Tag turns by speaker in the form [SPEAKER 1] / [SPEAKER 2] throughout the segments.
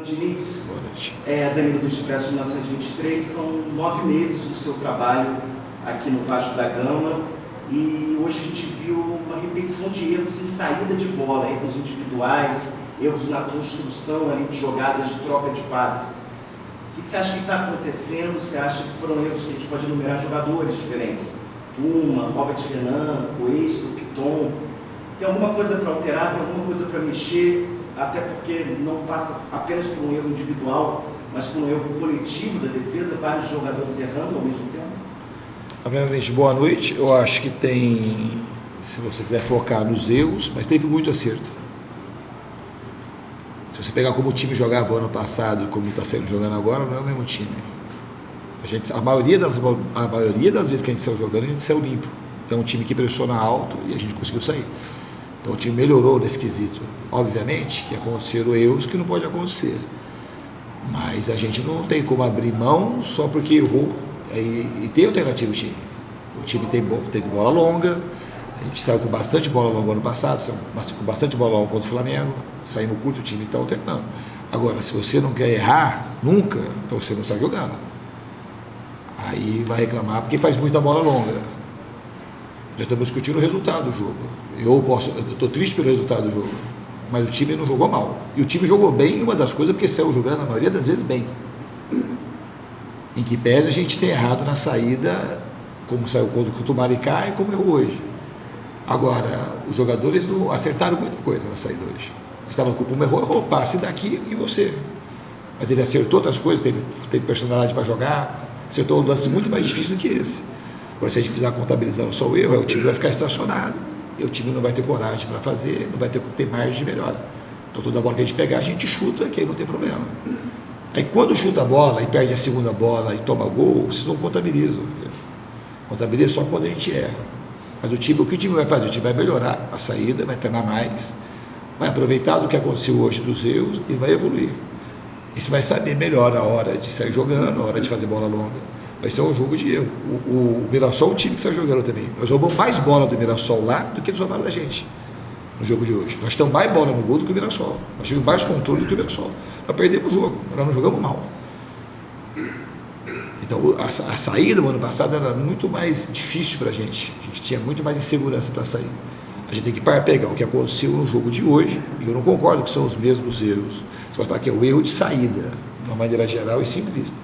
[SPEAKER 1] Diniz.
[SPEAKER 2] Boa noite.
[SPEAKER 1] Danilo do Expresso 1923, são 9 meses do seu trabalho aqui no Vasco da Gama e hoje a gente viu uma repetição de erros em saída de bola, erros individuais, erros na construção ali de jogadas de troca de passe. O que você acha que está acontecendo? Você acha que foram erros que a gente pode enumerar jogadores diferentes? Puma, Robert Renan, Cuesta, Piton. Tem alguma coisa para alterar, tem alguma coisa para mexer, até porque não passa apenas por um erro individual, mas por um erro coletivo da defesa, vários jogadores errando ao mesmo tempo?
[SPEAKER 2] Primeiramente, boa noite. Eu acho que tem, se você quiser focar nos erros, mas teve muito acerto. Se você pegar como o time jogava o ano passado e como está sendo jogando agora, não é o mesmo time. A maioria das vezes que a gente saiu jogando, a gente saiu limpo. Então é um time que pressiona alto e a gente conseguiu sair. Então o time melhorou nesse quesito. Obviamente que aconteceram erros que não pode acontecer. Mas a gente não tem como abrir mão só porque errou. E tem alternativa o time. O time teve bola longa. A gente saiu com bastante bola longa ano passado, com bastante bola longa contra o Flamengo. Saímos curto, o time está alternando. Agora, se você não quer errar nunca, então você não está jogando. Aí vai reclamar porque faz muita bola longa. Já estamos discutindo o resultado do jogo. Eu estou triste pelo resultado do jogo, mas o time não jogou mal. E o time jogou bem, uma das coisas, porque saiu jogando a maioria das vezes bem. Em que pese a gente tem errado na saída, como saiu contra o Maricá e como errou hoje. Agora, os jogadores não acertaram muita coisa na saída hoje. Estava com o Puma, errou, passe daqui e você. Mas ele acertou outras coisas, teve personalidade para jogar, acertou um lance muito mais difícil do que esse. Agora, se a gente fizer contabilizando só o erro, o time vai ficar estacionado, e o time não vai ter coragem para fazer, não vai ter margem de melhora. Então, toda bola que a gente pegar, a gente chuta, que aí não tem problema. Aí, quando chuta a bola e perde a segunda bola e toma gol, vocês não contabilizam. Contabiliza só quando a gente erra. Mas o que o time vai fazer? O time vai melhorar a saída, vai treinar mais, vai aproveitar do que aconteceu hoje dos erros e vai evoluir. E você vai saber melhor a hora de sair jogando, a hora de fazer bola longa. Vai ser um jogo de erro. O Mirassol é um time que está jogando também. Nós roubamos mais bola do Mirassol lá do que eles roubaram da gente no jogo de hoje. Nós temos mais bola no gol do que o Mirassol. Nós tivemos mais controle do que o Mirassol. Nós perdemos o jogo, nós não jogamos mal. Então, a saída do ano passado era muito mais difícil para a gente tinha muito mais insegurança para sair. A gente tem que pegar o que aconteceu no jogo de hoje, e eu não concordo que são os mesmos erros. Você vai falar que é o erro de saída, de uma maneira geral e simplista.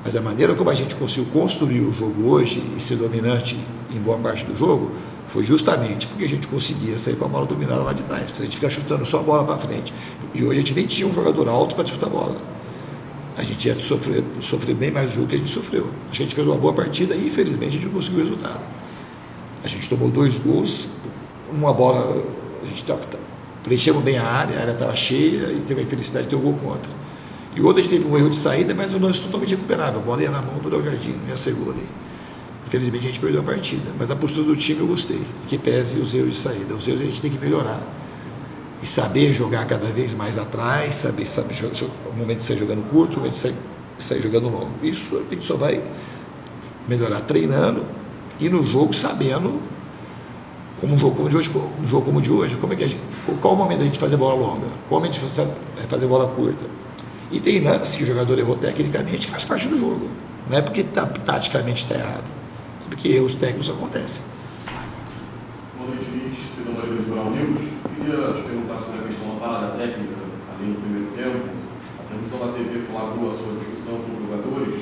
[SPEAKER 2] Mas a maneira como a gente conseguiu construir o jogo hoje e ser dominante em boa parte do jogo foi justamente porque a gente conseguia sair com a bola dominada lá de trás. Porque a gente fica chutando só a bola para frente. E hoje a gente nem tinha um jogador alto para disputar a bola. A gente ia sofrer bem mais do jogo que a gente sofreu. A gente fez uma boa partida e infelizmente a gente não conseguiu o resultado. A gente tomou 2 gols, uma bola, a gente preenchemos bem a área estava cheia e teve a infelicidade de ter o gol contra. E outro a gente teve um erro de saída, mas o lance totalmente recuperável. A bola ia na mão do Léo Jardim, não ia ser gol ali. Infelizmente a gente perdeu a partida, mas a postura do time eu gostei, que pese os erros de saída. Os erros a gente tem que melhorar. E saber jogar cada vez mais atrás, saber o momento de sair jogando curto, o momento de sair jogando longo. Isso a gente só vai melhorar treinando e no jogo sabendo, como um jogo como o de hoje, qual o momento da gente fazer bola longa, qual o momento de fazer bola curta. E tem lance que o jogador errou tecnicamente que faz parte do jogo. Não é porque taticamente está errado, é porque erros técnicos acontecem.
[SPEAKER 3] Boa noite, Luiz. Cidadão da Litoral News. Queria te perguntar sobre a questão da parada técnica, ali no primeiro tempo. A transmissão da TV flagrou a sua discussão com os jogadores.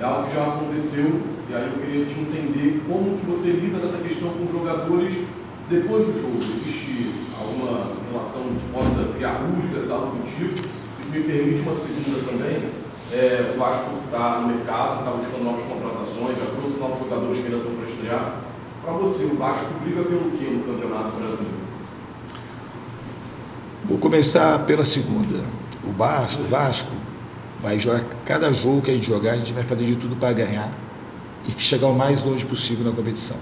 [SPEAKER 3] É algo que já aconteceu, e aí eu queria te entender como que você lida nessa questão com os jogadores depois do jogo. Existe alguma relação que possa criar rusgas, algo do tipo? E se me permite uma segunda também, o Vasco está no mercado, está buscando novas contratações, já trouxe novos jogadores que ainda estão para estrear. Para você, o Vasco briga pelo quê no Campeonato Brasileiro?
[SPEAKER 2] Vou começar pela segunda. O Vasco vai jogar, cada jogo que a gente jogar, a gente vai fazer de tudo para ganhar e chegar o mais longe possível na competição.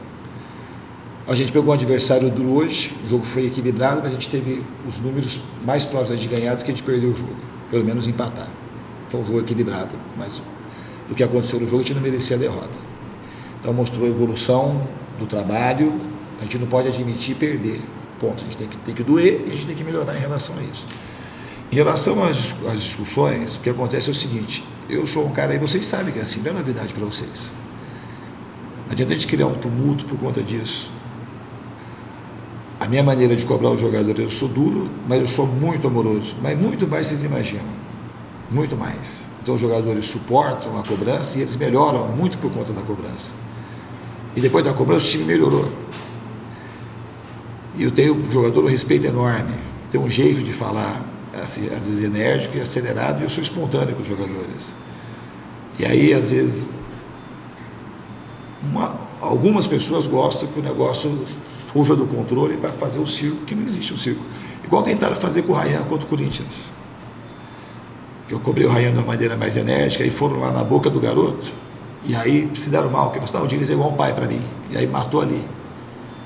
[SPEAKER 2] A gente pegou um adversário duro hoje, o jogo foi equilibrado, mas a gente teve os números mais próximos de ganhar do que a gente perdeu o jogo, pelo menos empatar. Foi um jogo equilibrado, mas do que aconteceu no jogo a gente não merecia a derrota. Então mostrou a evolução do trabalho, a gente não pode admitir perder, ponto. A gente tem que doer e a gente tem que melhorar em relação a isso. Em relação às discussões, o que acontece é o seguinte: eu sou um cara, e vocês sabem que é assim, não é novidade para vocês. Não adianta a gente criar um tumulto por conta disso. A minha maneira de cobrar os jogadores, eu sou duro, mas eu sou muito amoroso, mas muito mais vocês imaginam, muito mais. Então os jogadores suportam a cobrança e eles melhoram muito por conta da cobrança. E depois da cobrança o time melhorou. E eu tenho um jogador um respeito enorme, tem um jeito de falar, assim, às vezes enérgico e acelerado, e eu sou espontâneo com os jogadores. E aí, às vezes, algumas pessoas gostam que o negócio fuja do controle para fazer o circo, que não existe um circo. Igual tentaram fazer com o Ryan contra o Corinthians. Que eu cobrei o Ryan de uma maneira mais enérgica, e foram lá na boca do garoto, e aí se deram mal, porque o Diniz é igual um pai para mim, e aí matou ali.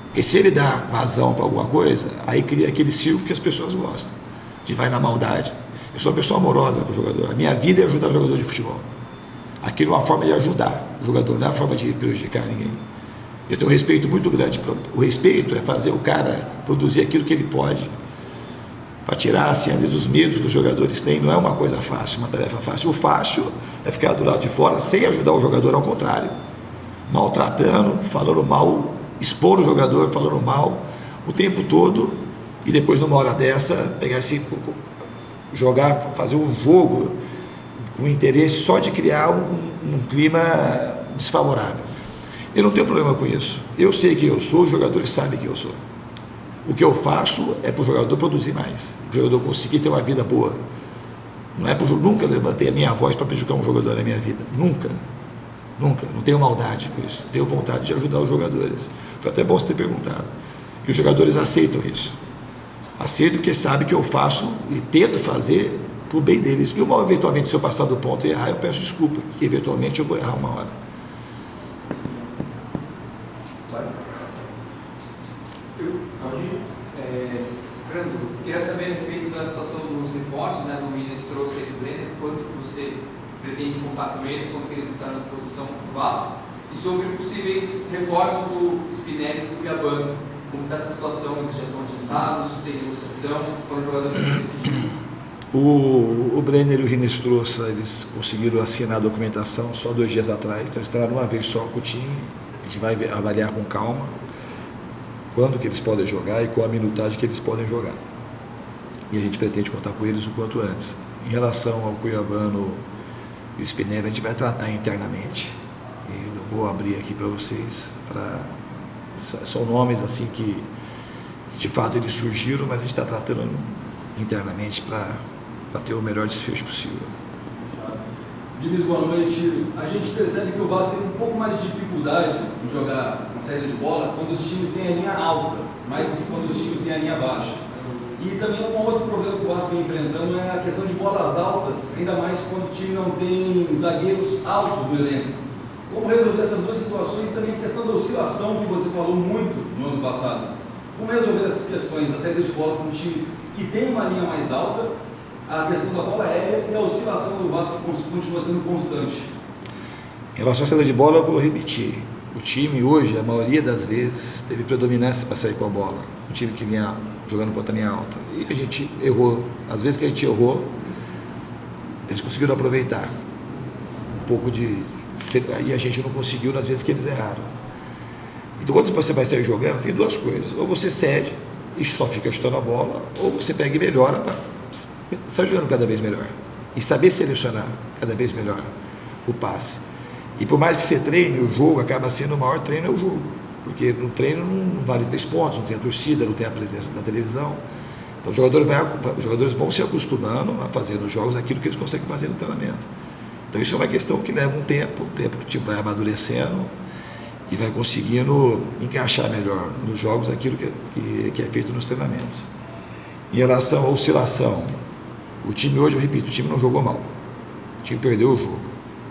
[SPEAKER 2] Porque se ele dá vazão para alguma coisa, aí cria aquele circo que as pessoas gostam, de vai na maldade. Eu sou uma pessoa amorosa com o jogador, a minha vida é ajudar o jogador de futebol. Aquilo é uma forma de ajudar o jogador, não é uma forma de prejudicar ninguém. Eu tenho um respeito muito grande. O respeito é fazer o cara produzir aquilo que ele pode, para tirar, assim, às vezes, os medos que os jogadores têm. Não é uma coisa fácil, uma tarefa fácil. O fácil é ficar do lado de fora sem ajudar o jogador, ao contrário, maltratando, falando mal, expor o jogador, falando mal o tempo todo, e depois, numa hora dessa, pegar esse, jogar, fazer um jogo com interesse só de criar um clima desfavorável. Eu não tenho problema com isso. Eu sei quem eu sou, os jogadores sabem quem eu sou. O que eu faço é para o jogador produzir mais, para o jogador conseguir ter uma vida boa. Não é nunca levantei a minha voz para prejudicar um jogador na minha vida. Nunca. Nunca. Não tenho maldade com isso. Tenho vontade de ajudar os jogadores. Foi até bom você ter perguntado. E os jogadores aceitam isso. Aceitam porque sabem que eu faço e tento fazer para o bem deles. E eventualmente, se eu passar do ponto e errar, eu peço desculpa, porque eventualmente eu vou errar uma hora.
[SPEAKER 4] Fernando, queria saber a respeito da situação dos reforços, né, do Ministro e do Brenner, quanto você pretende contar com eles, como que eles estão à disposição do Vasco, e sobre possíveis reforços do Spinelli e do Cuiabano. Como está essa situação? Eles já estão adiantados, tem negociação, foram jogadores que você pediu?
[SPEAKER 2] O Brenner e o Rinestrosa, eles conseguiram assinar a documentação só 2 dias atrás, então eles entraram uma vez só com o time. A gente vai avaliar com calma quando que eles podem jogar e qual a minutagem que eles podem jogar. E a gente pretende contar com eles o quanto antes. Em relação ao Cuiabano e o Spinelli, a gente vai tratar internamente. E não vou abrir aqui para vocês, são nomes assim que de fato eles surgiram, mas a gente está tratando internamente para ter o melhor desfecho possível.
[SPEAKER 5] Diniz, boa noite. A gente percebe que o Vasco tem um pouco mais de dificuldade em jogar na saída de bola quando os times têm a linha alta, mais do que quando os times têm a linha baixa. E também um outro problema que o Vasco vem enfrentando é a questão de bolas altas, ainda mais quando o time não tem zagueiros altos no elenco. Como resolver essas duas situações e também a questão da oscilação que você falou muito no ano passado? Como resolver essas questões da saída de bola com times que têm uma linha mais alta, a questão da bola aérea e a oscilação do Vasco continua sendo constante?
[SPEAKER 2] Em relação à saída de bola, eu vou repetir. O time hoje, a maioria das vezes, teve predominância para sair com a bola. Um time que vinha jogando contra a linha alta. E a gente errou. Às vezes que a gente errou, eles conseguiram aproveitar. Um pouco de... E a gente não conseguiu nas vezes que eles erraram. Então, quando você vai sair jogando, tem duas coisas. Ou você cede e só fica chutando a bola, ou você pega e melhora para sair jogando cada vez melhor. E saber selecionar cada vez melhor o passe. E por mais que você treine, o jogo acaba sendo o maior treino é o jogo. Porque no treino não vale 3 pontos, não tem a torcida, não tem a presença da televisão. Então os jogadores vão se acostumando a fazer nos jogos aquilo que eles conseguem fazer no treinamento. Então isso é uma questão que leva um tempo que o time vai amadurecendo e vai conseguindo encaixar melhor nos jogos aquilo que é feito nos treinamentos. Em relação à oscilação, o time hoje, eu repito, o time não jogou mal. O time perdeu o jogo.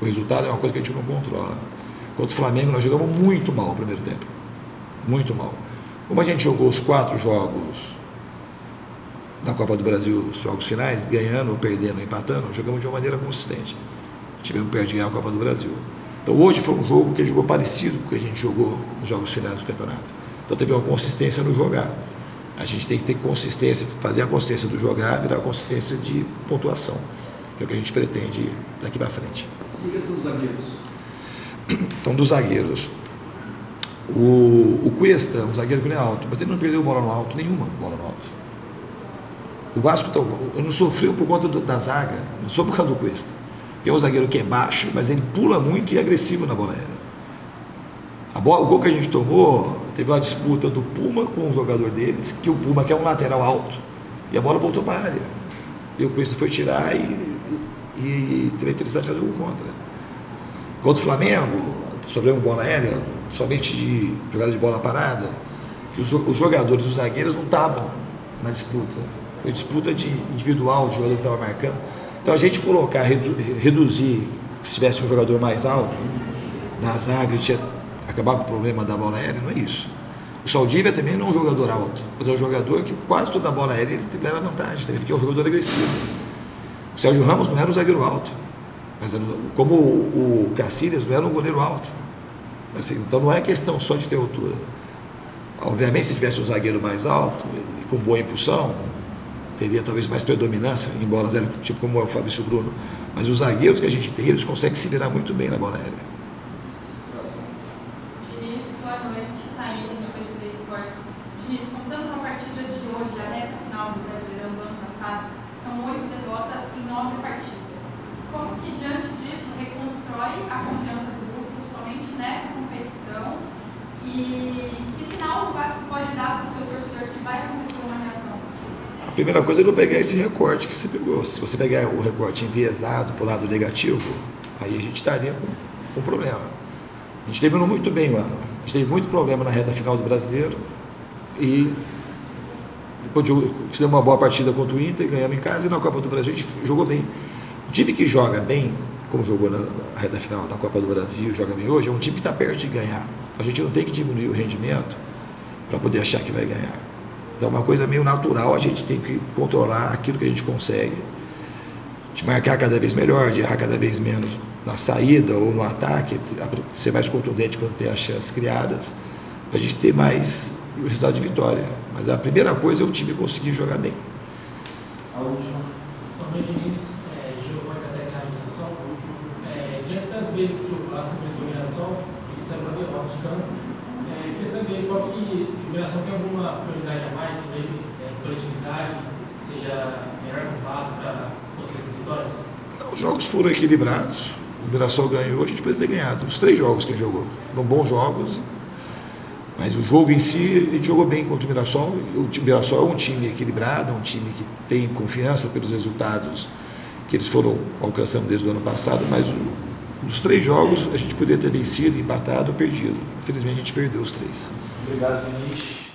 [SPEAKER 2] O resultado é uma coisa que a gente não controla. Contra o Flamengo, nós jogamos muito mal no primeiro tempo. Muito mal. Como a gente jogou os 4 jogos da Copa do Brasil, os jogos finais, ganhando, perdendo, empatando, jogamos de uma maneira consistente. Tivemos perto de ganhar a Copa do Brasil. Então hoje foi um jogo que jogou parecido com o que a gente jogou nos jogos finais do campeonato. Então teve uma consistência no jogar. A gente tem que ter consistência, fazer a consistência do jogar virar a consistência de pontuação, que é o que a gente pretende daqui para frente.
[SPEAKER 5] E a questão dos zagueiros?
[SPEAKER 2] Então, dos zagueiros, o Cuesta, um zagueiro que não é alto, mas ele não perdeu bola no alto, nenhuma bola no alto. O Vasco não sofreu por conta da zaga, não só por causa do Cuesta, que é um zagueiro que é baixo, mas ele pula muito e é agressivo na bola aérea. O gol que a gente tomou, teve uma disputa do Puma com um jogador deles, que o Puma quer um lateral alto, e a bola voltou para a área. E o Cuesta foi tirar e teve a infelicidade de fazer o gol contra. Contra o Flamengo, sobre uma bola aérea, somente de jogada de bola parada, que os jogadores, os zagueiros não estavam na disputa. Foi disputa individual, de jogador que estava marcando. Então a gente colocar, reduzir, se tivesse um jogador mais alto, na zaga, a gente ia acabar com o problema da bola aérea, não é isso. O Saldívia também não é um jogador alto, mas é um jogador que quase toda a bola aérea ele leva vantagem também, porque é um jogador agressivo. O Sérgio Ramos não era um zagueiro alto, mas como o Cacilhas não era um goleiro alto. Assim, então não é questão só de ter altura. Obviamente, se tivesse um zagueiro mais alto e com boa impulsão, teria talvez mais predominância em bolas aéreas, tipo como é o Fabrício Bruno. Mas os zagueiros que a gente tem, eles conseguem se virar muito bem na bola aérea.
[SPEAKER 6] Diniz, boa noite. Taíne, do PGD Esportes. Diniz, contando com a partida de hoje, a reta final do Brasileirão do ano passado, são 8 derrotas em 9 partidas. Como que, diante disso, reconstrói a confiança do grupo somente nessa competição? E que sinal o Vasco pode dar para o seu torcedor que vai acontecer uma reação?
[SPEAKER 2] A primeira coisa é não pegar esse recorte que você pegou. Se você pegar o recorte enviesado para o lado negativo, aí a gente estaria com problema. A gente terminou muito bem o ano. A gente teve muito problema na reta final do Brasileiro e depois tivemos uma boa partida contra o Inter, ganhamos em casa, e na Copa do Brasil a gente jogou bem. O time que joga bem, como jogou na reta final da Copa do Brasil, joga bem hoje, é um time que está perto de ganhar. A gente não tem que diminuir o rendimento para poder achar que vai ganhar. Então é uma coisa meio natural, a gente tem que controlar aquilo que a gente consegue, de marcar cada vez melhor, de errar cada vez menos na saída ou no ataque, ser mais contundente quando tem as chances criadas, para a gente ter mais o resultado de vitória. Mas a primeira coisa é o time conseguir jogar bem.
[SPEAKER 1] A última.
[SPEAKER 7] Boa noite, Diniz. Giovanni da Terra de Mirassol. Diante das vezes que o Vasco enfrentou o Mirassol, ele saiu para a derrota de campo. Queria saber qual que o Mirassol tem alguma prioridade a mais no meio, coletividade, seja melhor que o Vasco para conseguir essas vitórias?
[SPEAKER 2] Os jogos foram equilibrados, o Mirassol ganhou, a gente poderia ter ganhado. Os 3 jogos que a gente jogou foram bons jogos, mas o jogo em si, a gente jogou bem contra o Mirassol. O Mirassol é um time equilibrado, é um time que tem confiança pelos resultados que eles foram alcançando desde o ano passado, mas dos 3 jogos a gente poderia ter vencido, empatado ou perdido. Infelizmente a gente perdeu os 3.
[SPEAKER 1] Obrigado, Vinícius.